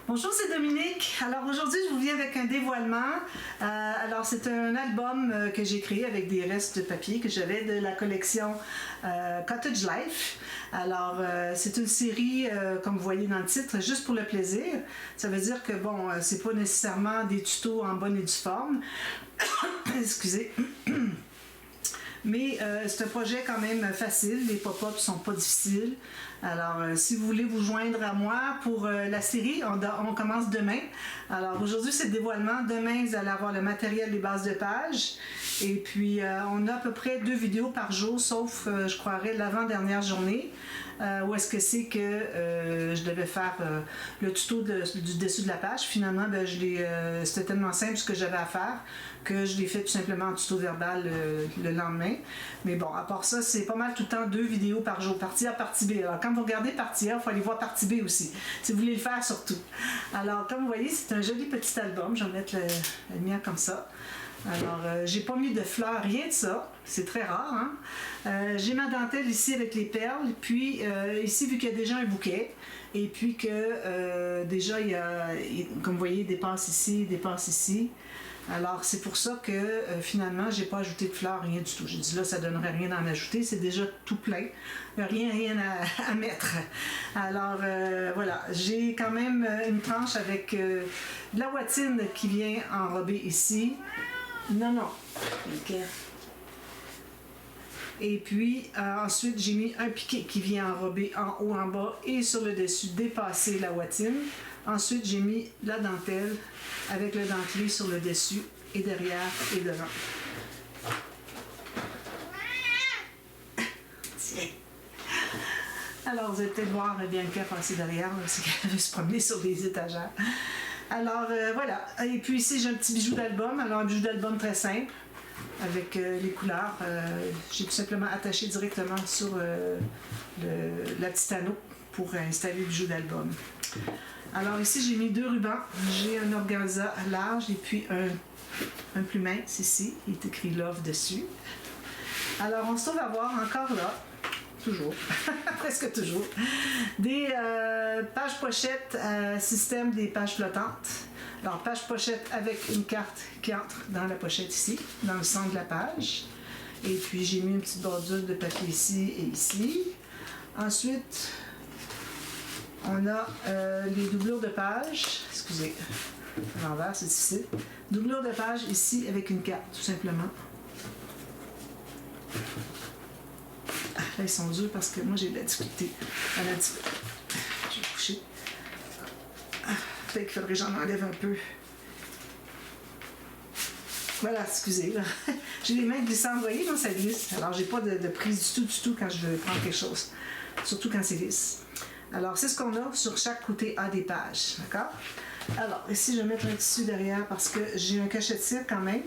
Bonjour, c'est Dominique. Alors aujourd'hui, je vous viens avec un dévoilement. Alors c'est un album que j'ai créé avec des restes de papier que j'avais de la collection Cottage Life. Alors c'est une série, comme vous voyez dans le titre, juste pour le plaisir. Ça veut dire que bon, c'est pas nécessairement des tutos en bonne et due forme. Excusez. Mais c'est un projet quand même facile, les pop-ups sont pas difficiles. Alors, si vous voulez vous joindre à moi pour la série, on commence demain. Alors, aujourd'hui, c'est le dévoilement. Demain, vous allez avoir le matériel des bases de page. Et puis, on a à peu près 2 vidéos par jour, sauf, je croirais, l'avant-dernière journée, où est-ce que c'est que je devais faire le tuto du dessus de la page. Finalement, ben, c'était tellement simple ce que j'avais à faire que je l'ai fait tout simplement en tuto verbal le lendemain. Mais bon, à part ça, c'est pas mal tout le temps 2 vidéos par jour, partie A, partie B. Alors, quand vous regardez partie A, il faut aller voir partie B aussi, si vous voulez le faire surtout. Alors, comme vous voyez, c'est un joli petit album. Je vais mettre la lumière comme ça. Alors, j'ai pas mis de fleurs, rien de ça. C'est très rare, hein? J'ai ma dentelle ici avec les perles. Puis, ici, vu qu'il y a déjà un bouquet, et puis que déjà, comme vous voyez, des passes ici, des passes ici. Alors, c'est pour ça que finalement, j'ai pas ajouté de fleurs, rien du tout. J'ai dit là, ça donnerait rien d'en ajouter. C'est déjà tout plein. Rien à mettre. Alors, voilà. J'ai quand même une tranche avec de la watine qui vient enrobée ici. Non. OK. Et puis, ensuite, j'ai mis un piquet qui vient enrober en haut, en bas et sur le dessus, dépasser la watine. Ensuite, j'ai mis la dentelle avec le dentelé sur le dessus et derrière et devant. Tiens. Alors, vous allez peut-être voir Bianca passer derrière, parce qu'elle veut se promener sur des étagères. Alors, voilà. Et puis ici, j'ai un petit bijou d'album. Alors, un bijou d'album très simple, avec les couleurs. J'ai tout simplement attaché directement sur la petite anneau pour installer le bijou d'album. Alors ici, j'ai mis 2 rubans. J'ai un organza large et puis un plus mince ici. Il est écrit Love dessus. Alors, on se trouve à voir encore là, toujours, presque toujours, des pages pochettes système des pages flottantes. Alors, page pochette avec une carte qui entre dans la pochette ici, dans le centre de la page. Et puis, j'ai mis une petite bordure de papier ici et ici. Ensuite, on a les doublures de page. Excusez, à l'envers, c'est difficile. Doublure de page ici avec une carte, tout simplement. Ah, là, ils sont durs parce que moi, j'ai de la difficulté. Je vais coucher. Peut-être qu'il faudrait que j'en enlève un peu. Voilà, excusez. J'ai les mains glissantes, vous voyez, donc ça glisse. Alors, j'ai pas de prise du tout quand je veux prendre quelque chose. Surtout quand c'est lisse. Alors, c'est ce qu'on a sur chaque côté A des pages. D'accord? Alors, ici, je vais mettre un tissu derrière parce que j'ai un cachet-de-cire quand même.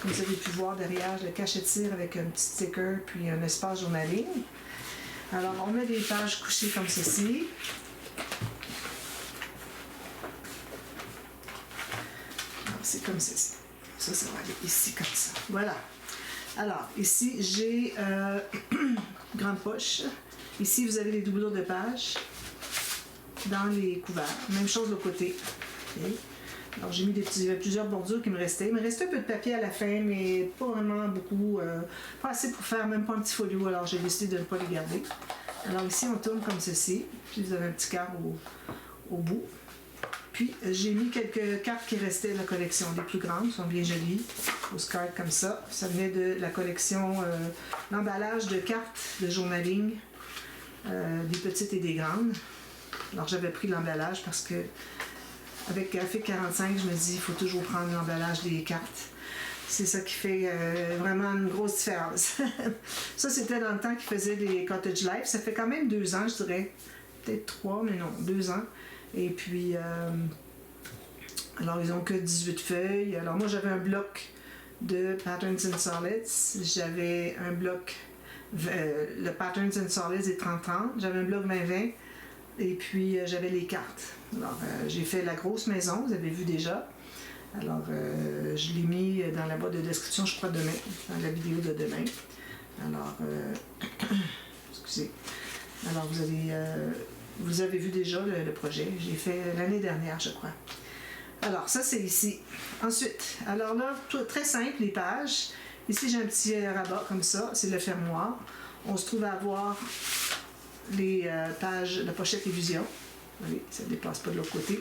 Comme vous avez pu voir derrière, j'ai le cachet-de-cire avec un petit sticker puis un espace journaling. Alors, on met des pages couchées comme ceci. C'est comme ceci. Ça va aller ici comme ça. Voilà. Alors, ici, j'ai grande poche. Ici, vous avez les doublures de pages dans les couverts. Même chose de l'autre côté. Okay. Alors, j'ai mis plusieurs bordures qui me restaient. Il me restait un peu de papier à la fin, mais pas vraiment beaucoup. Pas assez pour faire même pas un petit folio. Alors, j'ai décidé de ne pas les garder. Alors, ici, on tourne comme ceci. Puis, vous avez un petit cœur au bout. Puis, j'ai mis quelques cartes qui restaient de la collection. Les plus grandes sont bien jolies. Postcards comme ça. Ça venait de la collection, l'emballage de cartes de journaling, des petites et des grandes. Alors, j'avais pris l'emballage parce que, avec Graphique 45, je me dis, il faut toujours prendre l'emballage des cartes. C'est ça qui fait vraiment une grosse différence. Ça, c'était dans le temps qu'ils faisaient des Cottage Life. Ça fait quand même 2 ans, je dirais. Peut-être 3, mais non, 2 ans. Et puis, alors ils n'ont que 18 feuilles. Alors moi, j'avais un bloc de Patterns and Solids. J'avais un bloc, le Patterns and Solids est 30-30. J'avais un bloc 20-20. Et puis, j'avais les cartes. Alors, j'ai fait la grosse maison, vous avez vu déjà. Alors, je l'ai mis dans la boîte de description, je crois, demain, dans la vidéo de demain. Alors, excusez. Alors, vous allez Vous avez vu déjà le projet. J'ai fait l'année dernière, je crois. Alors, ça, c'est ici. Ensuite, alors là, très simple, les pages. Ici, j'ai un petit rabat comme ça. C'est le fermoir. On se trouve à avoir les pages, la pochette Illusion. Vous voyez, ça ne dépasse pas de l'autre côté.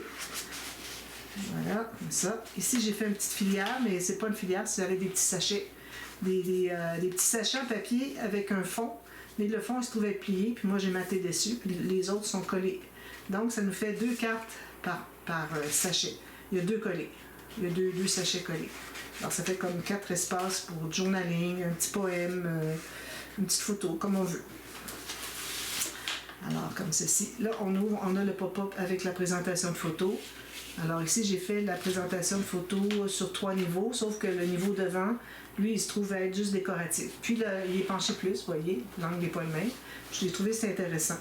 Voilà, comme ça. Ici, j'ai fait une petite filière, mais c'est pas une filière, c'est avec des petits sachets. Des petits sachets en papier avec un fond. Mais le fond, il se trouvait plié, puis moi, j'ai maté dessus, puis les autres sont collés. Donc, ça nous fait 2 cartes par sachet. Il y a 2 collés. Il y a deux sachets collés. Alors, ça fait comme 4 espaces pour du journaling, un petit poème, une petite photo, comme on veut. Alors, comme ceci. Là, on ouvre, on a le pop-up avec la présentation de photos. Alors ici, j'ai fait la présentation de photos sur 3 niveaux, sauf que le niveau devant, lui, il se trouve à être juste décoratif. Puis là, il est penché plus, vous voyez, l'angle n'est pas le même. Je l'ai trouvé, c'est intéressant.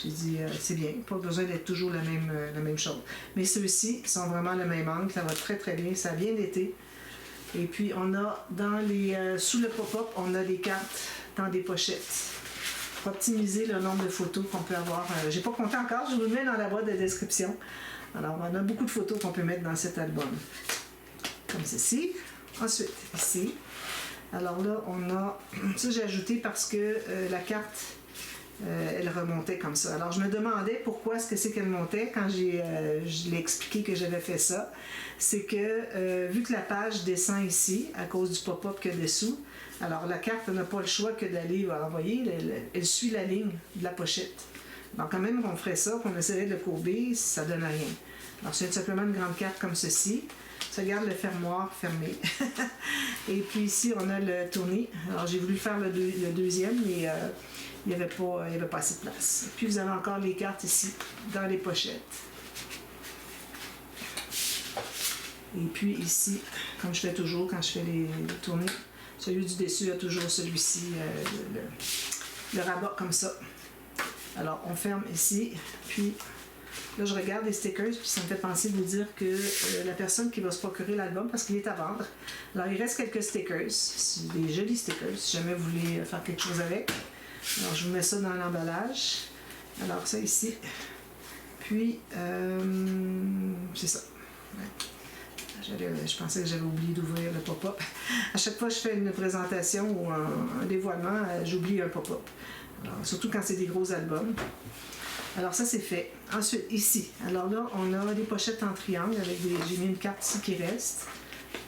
J'ai dit, c'est bien, pas besoin d'être toujours la même chose. Mais ceux-ci sont vraiment le même angle, ça va très très bien, ça a bien été. Et puis, on a sous le pop-up, on a des cartes dans des pochettes. Pour optimiser le nombre de photos qu'on peut avoir. J'ai pas compté encore, je vous le mets dans la boîte de description. Alors, on a beaucoup de photos qu'on peut mettre dans cet album. Comme ceci. Ensuite, ici. Alors là, on a... Ça, j'ai ajouté parce que la carte, elle remontait comme ça. Alors, je me demandais pourquoi est-ce que c'est qu'elle montait quand je l'ai expliqué que j'avais fait ça. C'est que, vu que la page descend ici, à cause du pop-up qu'il y a dessous, alors la carte n'a pas le choix que d'aller envoyer. Elle suit la ligne de la pochette. Donc, quand même qu'on ferait ça, qu'on essaierait de le courber, ça ne donne rien. Alors, c'est simplement une grande carte comme ceci. Ça garde le fermoir fermé. Et puis ici, on a le tournis. Alors, j'ai voulu faire le deuxième, mais il n'y avait pas assez de place. Puis, vous avez encore les cartes ici, dans les pochettes. Et puis ici, comme je fais toujours quand je fais les tournis, celui du dessus a toujours celui-ci, le rabat comme ça. Alors, on ferme ici, puis là, je regarde les stickers, puis ça me fait penser de vous dire que la personne qui va se procurer l'album, parce qu'il est à vendre, alors il reste quelques stickers, c'est des jolis stickers, si jamais vous voulez faire quelque chose avec. Alors, je vous mets ça dans l'emballage. Alors, ça ici. Puis, c'est ça. Ouais. Je pensais que j'avais oublié d'ouvrir le pop-up. À chaque fois que je fais une présentation ou un dévoilement, j'oublie un pop-up. Surtout quand c'est des gros albums. Alors ça, c'est fait. Ensuite, ici. Alors là, on a des pochettes en triangle avec j'ai mis une carte ici qui reste.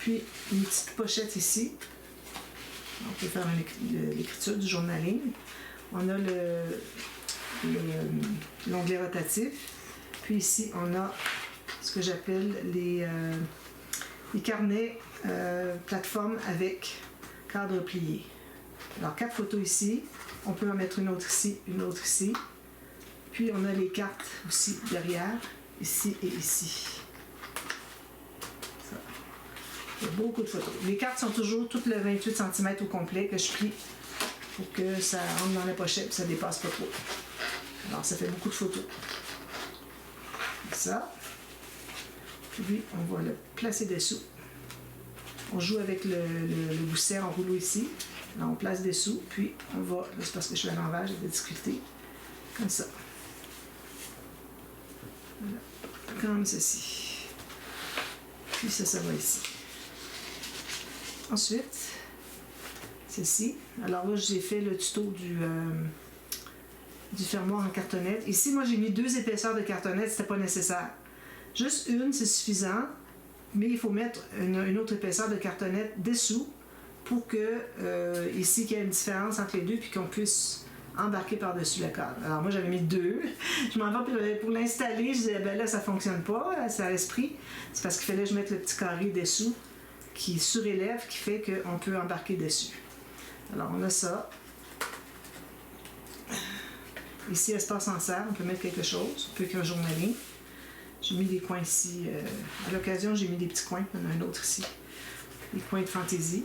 Puis une petite pochette ici. On peut faire l'écriture du journaling. On a l'onglet rotatif. Puis ici, on a ce que j'appelle les carnets plateforme avec cadre plié. Alors, 4 photos ici. On peut en mettre une autre ici, une autre ici. Puis, on a les cartes aussi derrière, ici et ici. Ça. Il y a beaucoup de photos. Les cartes sont toujours toutes le 28 cm au complet que je plie pour que ça rentre dans la pochette et ça ne dépasse pas trop. Alors, ça fait beaucoup de photos. Comme ça. Puis, on va le placer dessous. On joue avec le gousset en rouleau ici. Là, on place dessous, puis on va... Là, c'est parce que je suis à l'envers, j'ai des difficultés. Comme ça. Voilà. Comme ceci. Puis ça va ici. Ensuite, ceci. Alors là, j'ai fait le tuto du fermoir en cartonnette. Ici, moi, j'ai mis 2 épaisseurs de cartonnette, c'était pas nécessaire. Juste une, c'est suffisant, mais il faut mettre une autre épaisseur de cartonnette dessous pour que, ici, qu'il y ait une différence entre les deux, puis qu'on puisse embarquer par-dessus le cadre. Alors moi, j'avais mis 2. Je m'en vais pour l'installer, je disais, ben là, ça fonctionne pas, ça a l'esprit. C'est parce qu'il fallait que je mette le petit carré dessous qui surélève, qui fait qu'on peut embarquer dessus. Alors, on a ça. Ici, espace en serre, on peut mettre quelque chose, on peut qu'un journaling. J'ai mis des coins ici. À l'occasion, j'ai mis des petits coins. Il y en a un autre ici. Des coins de fantaisie.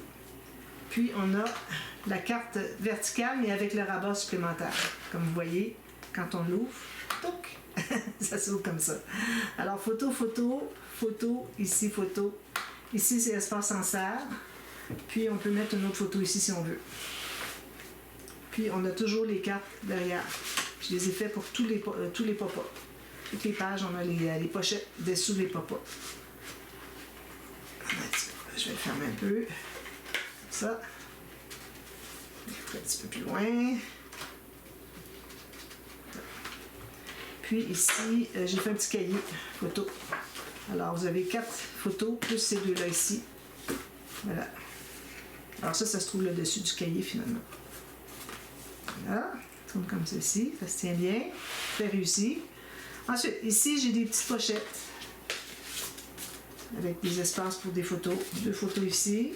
Puis, on a la carte verticale, mais avec le rabat supplémentaire. Comme vous voyez, quand on l'ouvre, toc, ça s'ouvre comme ça. Alors, photo, photo, photo, ici, photo. Ici, c'est espace en serre. Puis, on peut mettre une autre photo ici si on veut. Puis, on a toujours les cartes derrière. Je les ai faits pour tous les pop-up. Toutes les pages, on a les pochettes dessous les pop-up. Je vais le fermer un peu. Comme ça. Un petit peu plus loin. Puis ici, j'ai fait un petit cahier photo. Alors, vous avez 4 photos plus ces deux-là ici. Voilà. Alors ça se trouve là-dessus du cahier finalement. Voilà. Comme ceci. Ça se tient bien. Très réussi. Ensuite, ici, j'ai des petites pochettes. Avec des espaces pour des photos. 2 photos ici.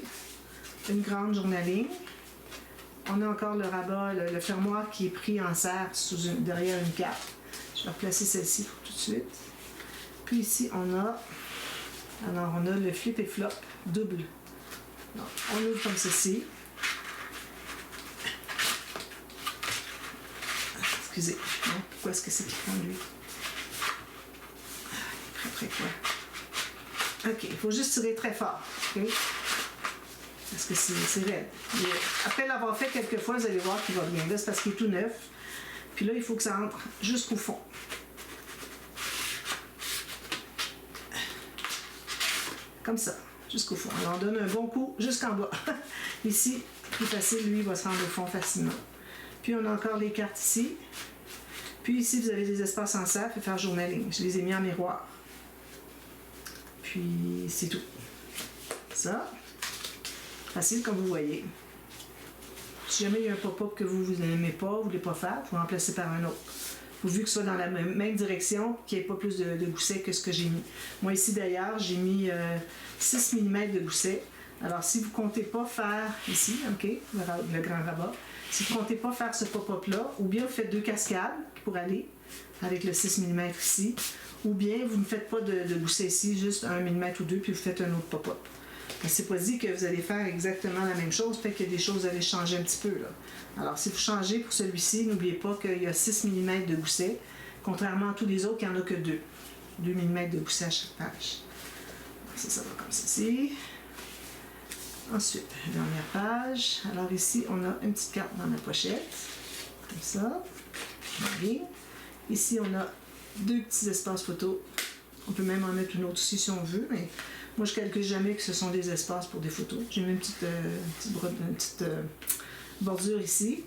Une grande journaling. On a encore le rabat, le fermoir qui est pris en serre derrière une carte. Je vais replacer celle-ci pour tout de suite. Puis ici, on a le flip et flop double. Donc, on ouvre comme ceci. Excusez, hein, pourquoi est-ce que c'est qui prend lui? Très quoi. Ok, il faut juste tirer très fort. Okay? Parce que c'est raide. Après l'avoir fait quelques fois, vous allez voir qu'il va bien. Là, c'est parce qu'il est tout neuf. Puis là, il faut que ça entre jusqu'au fond. Comme ça, jusqu'au fond. Alors, on donne un bon coup jusqu'en bas. Ici, plus facile, lui, il va se rendre au fond facilement. Puis, on a encore les cartes ici. Puis ici, vous avez des espaces en serre pour faire journaling. Je les ai mis en miroir. Puis, c'est tout. Ça. Facile, comme vous voyez. Si jamais il y a un pop-up que vous n'aimez pas, vous ne voulez pas faire, vous remplacez par un autre. Pourvu que ce soit dans la même direction, qu'il n'y ait pas plus de goussets que ce que j'ai mis. Moi ici d'ailleurs, j'ai mis 6 mm de goussets. Alors si vous ne comptez pas faire ici, ok, le grand rabat, si vous ne comptez pas faire ce pop-up-là, ou bien vous faites 2 cascades pour aller avec le 6 mm ici, ou bien vous ne faites pas de gousset ici, juste 1 mm ou 2, puis vous faites un autre pop-up. C'est pas dit que vous allez faire exactement la même chose, peut-être qu'il y a des choses à aller changer un petit peu. Là. Alors, si vous changez pour celui-ci, n'oubliez pas qu'il y a 6 mm de gousset, contrairement à tous les autres, il n'y en a que 2. 2 mm de gousset à chaque page. Ça va comme ceci. Ensuite, dernière page. Alors ici, on a une petite carte dans la pochette, comme ça. Bien. Ici, on a 2 petits espaces photos. On peut même en mettre une autre ici si on veut, mais moi, je ne calcule jamais que ce sont des espaces pour des photos. J'ai mis une petite bordure ici.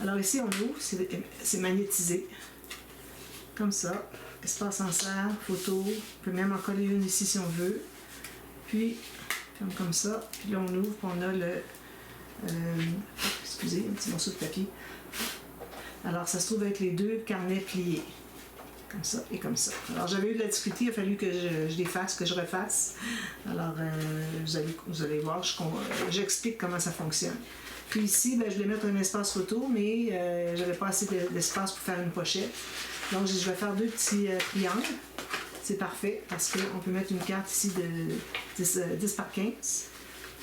Alors ici, on ouvre, c'est magnétisé. Comme ça. Espace en serre, photo. On peut même en coller une ici si on veut. Puis, comme ça. Puis là, on ouvre, puis on a le... excusez, un petit morceau de papier. Alors, ça se trouve avec les 2 carnets pliés. Comme ça et comme ça. Alors, j'avais eu de la difficulté, il a fallu que je les fasse, que je refasse. Alors, vous allez voir, j'explique comment ça fonctionne. Puis ici, je vais mettre un espace photo, mais j'avais pas assez d'espace pour faire une pochette. Donc, je vais faire 2 petits triangles. C'est parfait, parce qu'on peut mettre une carte ici de 10 par 15.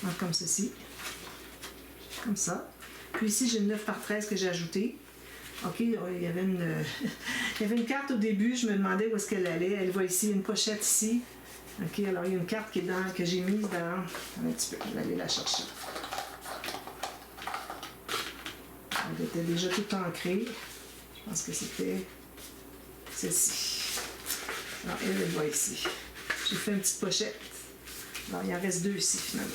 Donc, comme ceci. Comme ça. Puis ici, j'ai une 9 par 13 que j'ai ajoutée. OK, il y avait une carte au début, je me demandais où est-ce qu'elle allait. Elle voit ici une pochette ici. OK, alors il y a une carte qui est que j'ai mise dans... Un petit peu, je vais aller la chercher. Elle était déjà toute ancrée. Je pense que c'était celle-ci. Alors, elle voit ici. J'ai fait une petite pochette. Alors, il en reste 2 ici, finalement.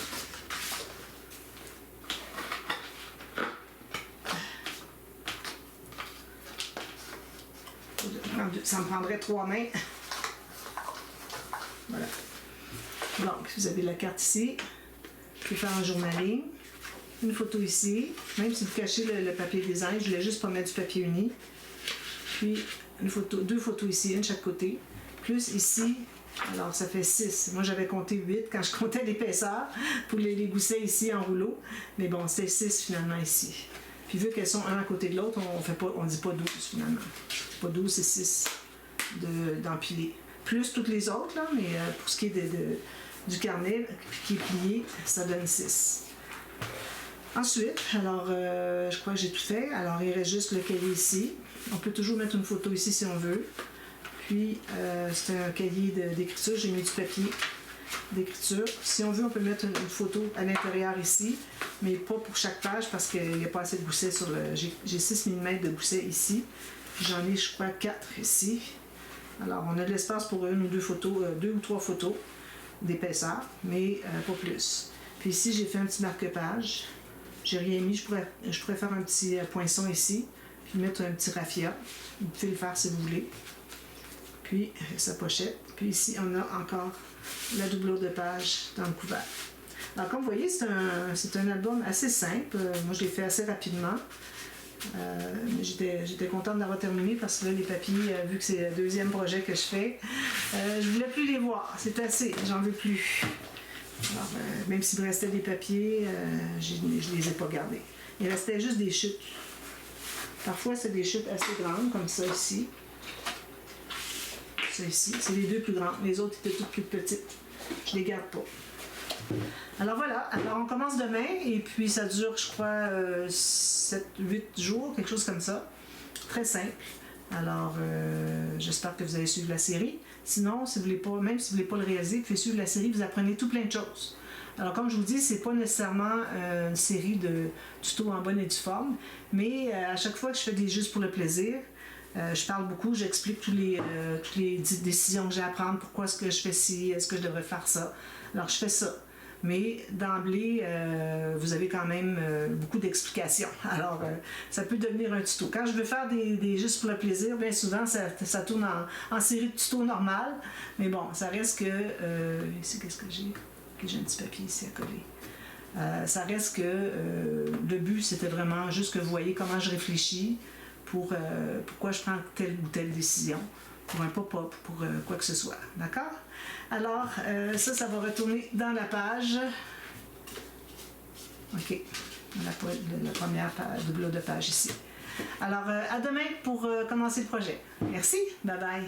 Ça me prendrait 3 mains. Voilà. Donc, vous avez la carte ici. Je peux faire un journaling. Une photo ici. Même si vous cachez le papier design, je voulais juste pas mettre du papier uni. Puis, 2 photos ici, une de chaque côté. Plus ici, alors ça fait 6. Moi, j'avais compté 8 quand je comptais l'épaisseur pour les goussets ici en rouleau. Mais bon, c'était 6 finalement ici. Puis vu qu'elles sont un à côté de l'autre, on ne dit pas 12 finalement. Pas 12, c'est 6 d'empiler. Plus toutes les autres, là, mais pour ce qui est du carnet qui est plié, ça donne 6. Ensuite, alors je crois que j'ai tout fait. Alors il reste juste le cahier ici. On peut toujours mettre une photo ici si on veut. Puis c'est un cahier d'écriture, j'ai mis du papier d'écriture. Si on veut, on peut mettre une photo à l'intérieur ici, mais pas pour chaque page parce qu'il n'y a pas assez de goussets sur le... J'ai 6 mm de goussets ici. J'en ai, je crois, 4 ici. Alors, on a de l'espace pour une ou deux photos, 2 ou 3 photos d'épaisseur, mais pas plus. Puis ici, j'ai fait un petit marque-page. J'ai rien mis. Je pourrais faire un petit poinçon ici, puis mettre un petit raffia. Vous pouvez le faire si vous voulez. Puis, sa pochette. Puis ici, on a encore la doublure de page dans le couvert. Alors, comme vous voyez, c'est un album assez simple. Moi, je l'ai fait assez rapidement. J'étais contente d'avoir terminé parce que là, les papiers, vu que c'est le deuxième projet que je fais, je voulais plus les voir. C'est assez, j'en veux plus. Alors, même s'il me restait des papiers, je les ai pas gardés. Il restait juste des chutes. Parfois, c'est des chutes assez grandes, comme ça ici. Ça ici, c'est les deux plus grandes. Les autres étaient toutes plus petites. Je les garde pas. Alors voilà, alors on commence demain et puis ça dure, je crois, 7-8 jours, quelque chose comme ça. Très simple. Alors, j'espère que vous allez suivre la série. Sinon, si vous voulez pas, même si vous ne voulez pas le réaliser, vous pouvez suivre la série, vous apprenez tout plein de choses. Alors, comme je vous dis, c'est pas nécessairement une série de tutos en bonne et due forme, mais à chaque fois que je fais des juste pour le plaisir, je parle beaucoup, j'explique toutes les décisions que j'ai à prendre, pourquoi est-ce que je fais ci, est-ce que je devrais faire ça. Alors, je fais ça. Mais d'emblée, vous avez quand même beaucoup d'explications. Alors, ça peut devenir un tuto. Quand je veux faire des juste pour le plaisir, bien souvent, ça tourne en série de tutos normales. Mais bon, ça reste que... ici, qu'est-ce que j'ai? Okay, j'ai un petit papier ici à coller. Ça reste que le but, c'était vraiment juste que vous voyez comment je réfléchis pour pourquoi je prends telle ou telle décision, pour un pop-up, pour quoi que ce soit. D'accord? Alors, ça va retourner dans la page. OK. La première double de page ici. Alors, à demain pour commencer le projet. Merci. Bye bye.